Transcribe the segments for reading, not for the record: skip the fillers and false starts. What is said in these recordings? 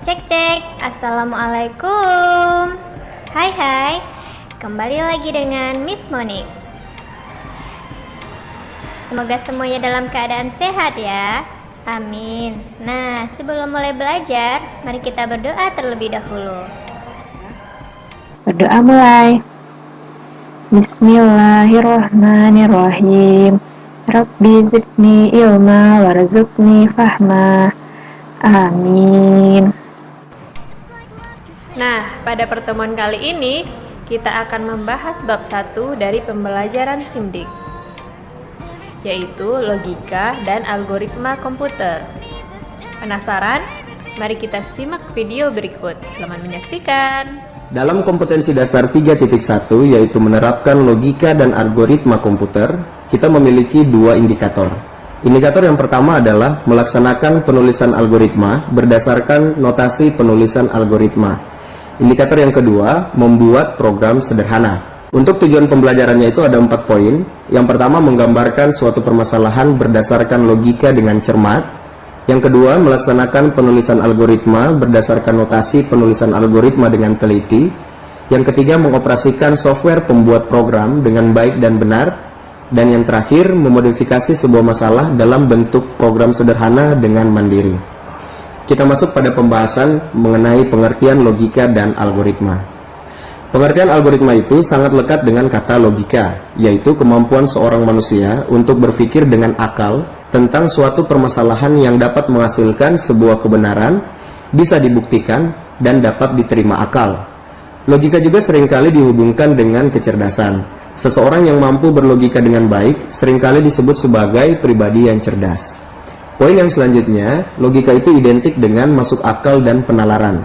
Cek cek, assalamualaikum. Hai, kembali lagi dengan Miss Monique. Semoga semuanya dalam keadaan sehat ya. Amin. Nah, sebelum mulai belajar, mari kita berdoa terlebih dahulu. Berdoa mulai. Bismillahirrahmanirrahim. Rabbi zidni ilma warzuqni fahma. Amin. Nah, pada pertemuan kali ini kita akan membahas bab 1 dari pembelajaran SIMDIK, yaitu logika dan algoritma komputer. Penasaran? Mari kita simak video berikut. Selamat menyaksikan. Dalam kompetensi dasar 3.1 yaitu menerapkan logika dan algoritma komputer, kita memiliki dua indikator. Indikator yang pertama adalah melaksanakan penulisan algoritma berdasarkan notasi penulisan algoritma. Indikator yang kedua, membuat program sederhana. Untuk tujuan pembelajarannya itu ada 4 poin. Yang pertama, menggambarkan suatu permasalahan berdasarkan logika dengan cermat. Yang kedua, melaksanakan penulisan algoritma berdasarkan notasi penulisan algoritma dengan teliti. Yang ketiga, mengoperasikan software pembuat program dengan baik dan benar. Dan yang terakhir, memodifikasi sebuah masalah dalam bentuk program sederhana dengan mandiri. Kita masuk pada pembahasan mengenai pengertian logika dan algoritma. Pengertian algoritma itu sangat lekat dengan kata logika, yaitu kemampuan seorang manusia untuk berpikir dengan akal tentang suatu permasalahan yang dapat menghasilkan sebuah kebenaran, bisa dibuktikan, dan dapat diterima akal. Logika juga seringkali dihubungkan dengan kecerdasan. Seseorang yang mampu berlogika dengan baik seringkali disebut sebagai pribadi yang cerdas. Poin yang selanjutnya, logika itu identik dengan masuk akal dan penalaran.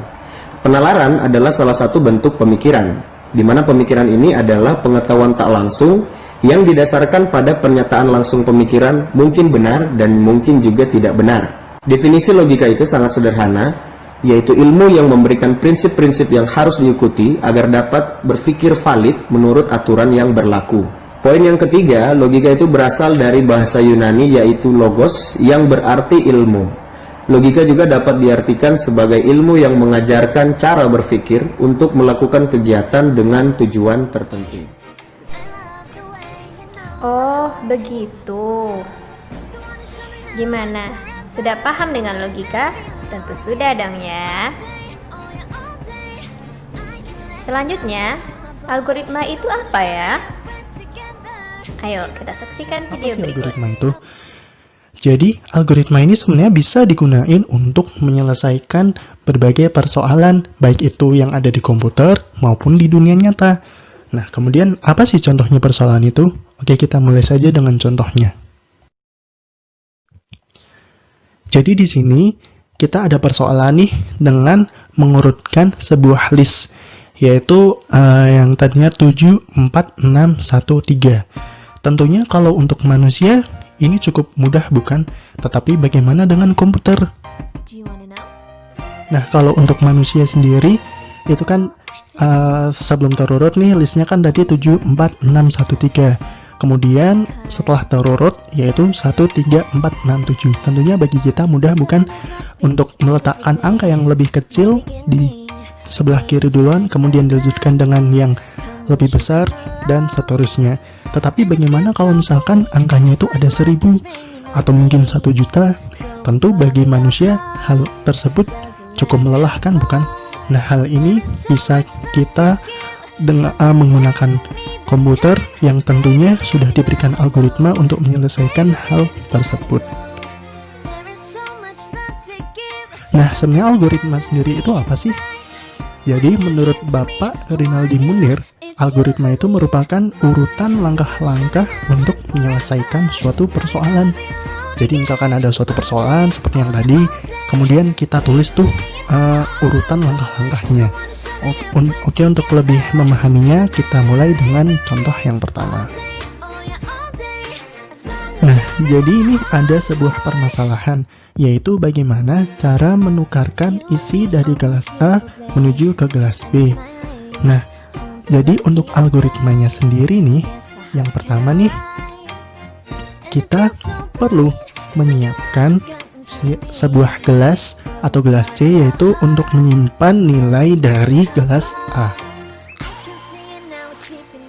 Penalaran adalah salah satu bentuk pemikiran, di mana pemikiran ini adalah pengetahuan tak langsung yang didasarkan pada pernyataan langsung pemikiran, mungkin benar dan mungkin juga tidak benar. Definisi logika itu sangat sederhana, yaitu ilmu yang memberikan prinsip-prinsip yang harus diikuti agar dapat berpikir valid menurut aturan yang berlaku. Poin yang ketiga, logika itu berasal dari bahasa Yunani yaitu logos yang berarti ilmu. Logika juga dapat diartikan sebagai ilmu yang mengajarkan cara berpikir untuk melakukan kegiatan dengan tujuan tertentu. Oh, begitu. Gimana? Sudah paham dengan logika? Tentu sudah dong ya. Selanjutnya, algoritma itu apa ya? Ayo kita saksikan video berikut. Algoritma itu? Jadi, algoritma ini sebenarnya bisa digunakan untuk menyelesaikan berbagai persoalan, baik itu yang ada di komputer maupun di dunia nyata. Nah, kemudian apa sih contohnya persoalan itu? Oke, kita mulai saja dengan contohnya. Jadi di sini kita ada persoalan nih dengan mengurutkan sebuah list, yaitu yang tadinya 7, 4, 6, 1, 3. Tentunya kalau untuk manusia ini cukup mudah bukan? Tetapi bagaimana dengan komputer? Nah, kalau untuk manusia sendiri itu kan sebelum terurut nih listnya kan tadi 7, 4, 6, 1, 3. Kemudian setelah terurut yaitu 1, 3, 4, 6, 7. Tentunya bagi kita mudah bukan untuk meletakkan angka yang lebih kecil di sebelah kiri duluan, kemudian dilanjutkan dengan yang lebih besar dan seterusnya. Tetapi bagaimana kalau misalkan angkanya itu ada 1000 atau mungkin 1 juta? Tentu bagi manusia hal tersebut cukup melelahkan bukan? Nah, hal ini bisa kita dengan menggunakan komputer yang tentunya sudah diberikan algoritma untuk menyelesaikan hal tersebut. Nah, sebenarnya algoritma sendiri itu apa sih? Jadi, menurut Bapak Rinaldi Munir, algoritma itu merupakan urutan langkah-langkah untuk menyelesaikan suatu persoalan. Jadi, misalkan ada suatu persoalan seperti yang tadi, kemudian kita tulis tuh urutan langkah-langkahnya. Oke, untuk lebih memahaminya, kita mulai dengan contoh yang pertama. Nah, jadi ini ada sebuah permasalahan, yaitu bagaimana cara menukarkan isi dari gelas A menuju ke gelas B. Nah, jadi untuk algoritmanya sendiri nih, yang pertama nih, kita perlu menyiapkan sebuah gelas atau gelas C, yaitu untuk menyimpan nilai dari gelas A.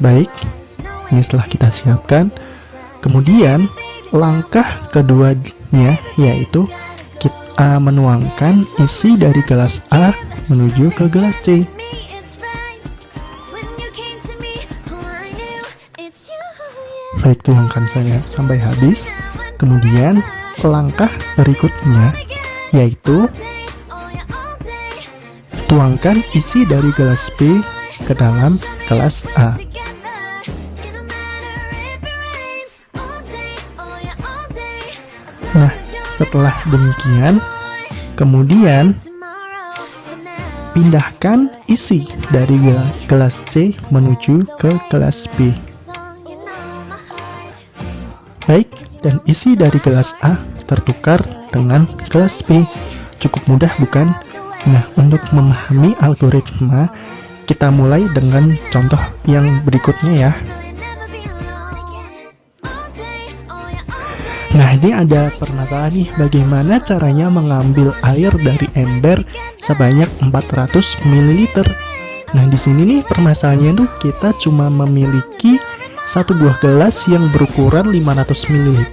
Baik, ini setelah kita siapkan. Kemudian langkah keduanya yaitu kita menuangkan isi dari gelas A menuju ke gelas C. Baik, tuangkan saya sampai habis. Kemudian langkah berikutnya yaitu tuangkan isi dari gelas B ke dalam gelas A. Nah, setelah demikian, kemudian pindahkan isi dari gelas C menuju ke gelas B. Baik, dan isi dari gelas A tertukar dengan gelas B. Cukup mudah bukan? Nah, untuk memahami algoritma, kita mulai dengan contoh yang berikutnya ya. Nah, ini ada permasalahan nih, bagaimana caranya mengambil air dari ember sebanyak 400 ml. Nah, di sini nih permasalahannya tuh kita cuma memiliki satu buah gelas yang berukuran 500 ml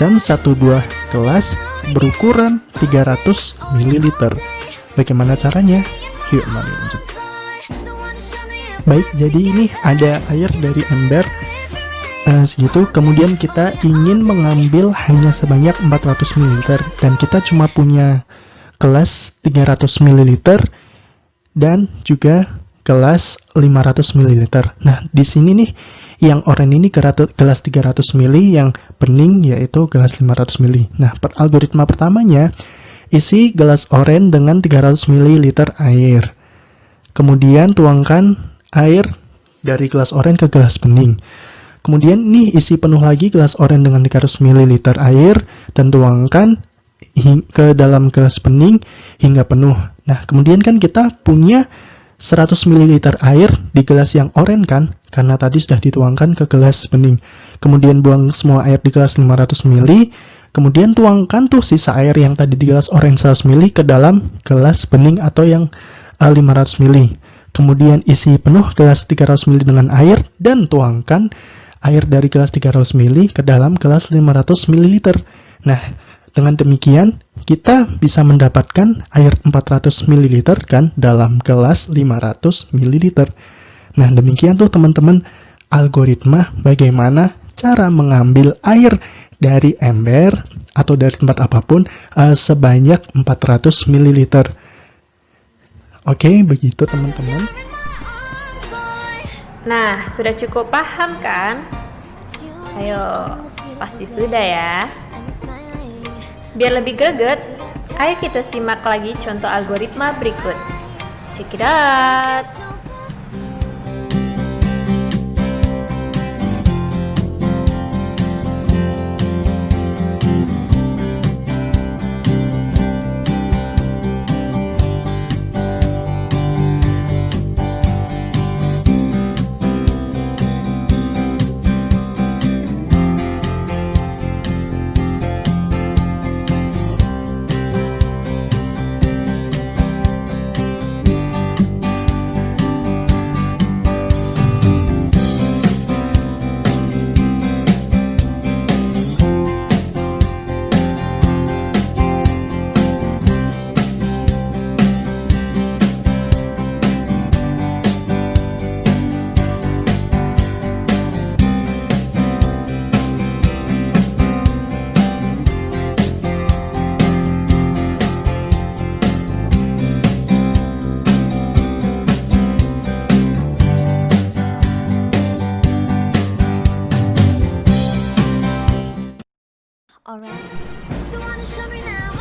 dan satu buah gelas berukuran 300 ml. Bagaimana caranya? Yuk, mari lanjut. Baik, jadi ini ada air dari ember segitu, kemudian kita ingin mengambil hanya sebanyak 400 ml dan kita cuma punya gelas 300 ml dan juga gelas 500 ml. Nah, di sini nih yang oranye ini gelas 300 ml, yang bening yaitu gelas 500 ml. Nah, algoritma pertamanya, isi gelas oranye dengan 300 ml air. Kemudian tuangkan air dari gelas oranye ke gelas bening. Kemudian nih isi penuh lagi gelas oranye dengan 300 ml air dan tuangkan ke dalam gelas bening hingga penuh. Nah, kemudian kan kita punya 100 ml air di gelas yang oranye kan, karena tadi sudah dituangkan ke gelas bening. Kemudian buang semua air di gelas 500 ml, kemudian tuangkan tuh sisa air yang tadi di gelas oranye 100 ml ke dalam gelas bening atau yang 500 ml. Kemudian isi penuh gelas 300 ml dengan air dan tuangkan air dari gelas 300 ml ke dalam gelas 500 ml. Nah, dengan demikian kita bisa mendapatkan air 400 ml kan dalam gelas 500 ml. Nah, demikian tuh teman-teman algoritma bagaimana cara mengambil air dari ember atau dari tempat apapun sebanyak 400 ml. Oke, begitu teman-teman. Nah, sudah cukup paham kan? Ayo, pasti sudah ya. Biar lebih greget, ayo kita simak lagi contoh algoritma berikut. Check it out.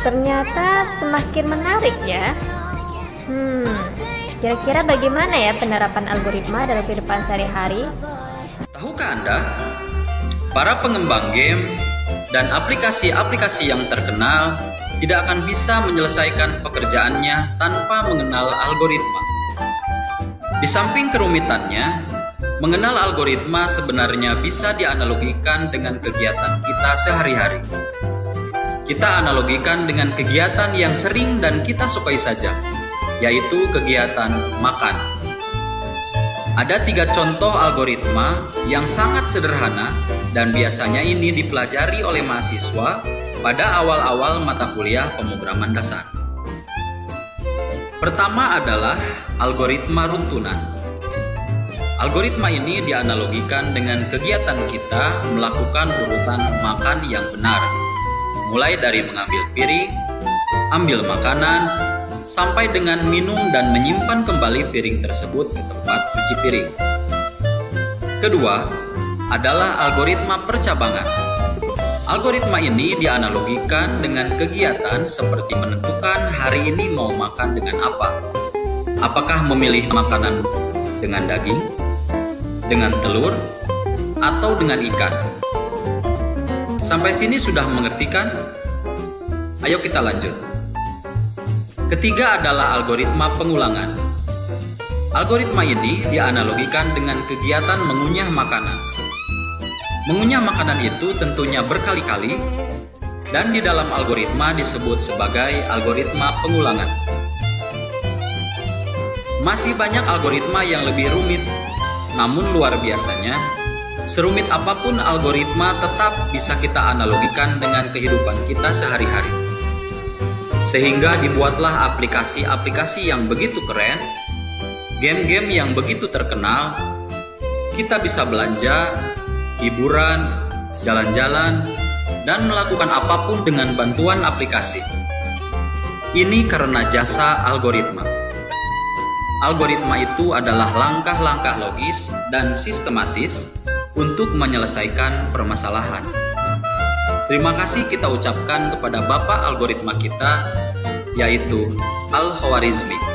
Ternyata semakin menarik ya. Kira-kira bagaimana ya penerapan algoritma dalam kehidupan sehari-hari? Tahukah Anda, para pengembang game dan aplikasi-aplikasi yang terkenal tidak akan bisa menyelesaikan pekerjaannya tanpa mengenal algoritma. Di samping kerumitannya, mengenal algoritma sebenarnya bisa dianalogikan dengan kegiatan kita sehari-hari. Kita analogikan dengan kegiatan yang sering dan kita sukai saja, yaitu kegiatan makan. Ada 3 contoh algoritma yang sangat sederhana dan biasanya ini dipelajari oleh mahasiswa pada awal-awal mata kuliah pemrograman dasar. Pertama adalah algoritma runtunan. Algoritma ini dianalogikan dengan kegiatan kita melakukan urutan makan yang benar, mulai dari mengambil piring, ambil makanan, sampai dengan minum dan menyimpan kembali piring tersebut ke tempat cuci piring. Kedua adalah algoritma percabangan. Algoritma ini dianalogikan dengan kegiatan seperti menentukan hari ini mau makan dengan apa. Apakah memilih makanan dengan daging, dengan telur, atau dengan ikan? Sampai sini sudah mengerti kan? Ayo kita lanjut. Ketiga adalah algoritma pengulangan. Algoritma ini dianalogikan dengan kegiatan mengunyah makanan. Mengunyah makanan itu tentunya berkali-kali, dan di dalam algoritma disebut sebagai algoritma pengulangan. Masih banyak algoritma yang lebih rumit, namun luar biasanya, serumit apapun algoritma tetap bisa kita analogikan dengan kehidupan kita sehari-hari. Sehingga dibuatlah aplikasi-aplikasi yang begitu keren, game-game yang begitu terkenal, kita bisa belanja, hiburan, jalan-jalan, dan melakukan apapun dengan bantuan aplikasi. Ini karena jasa algoritma. Algoritma itu adalah langkah-langkah logis dan sistematis untuk menyelesaikan permasalahan. Terima kasih kita ucapkan kepada Bapak algoritma kita, yaitu Al-Khwarizmi.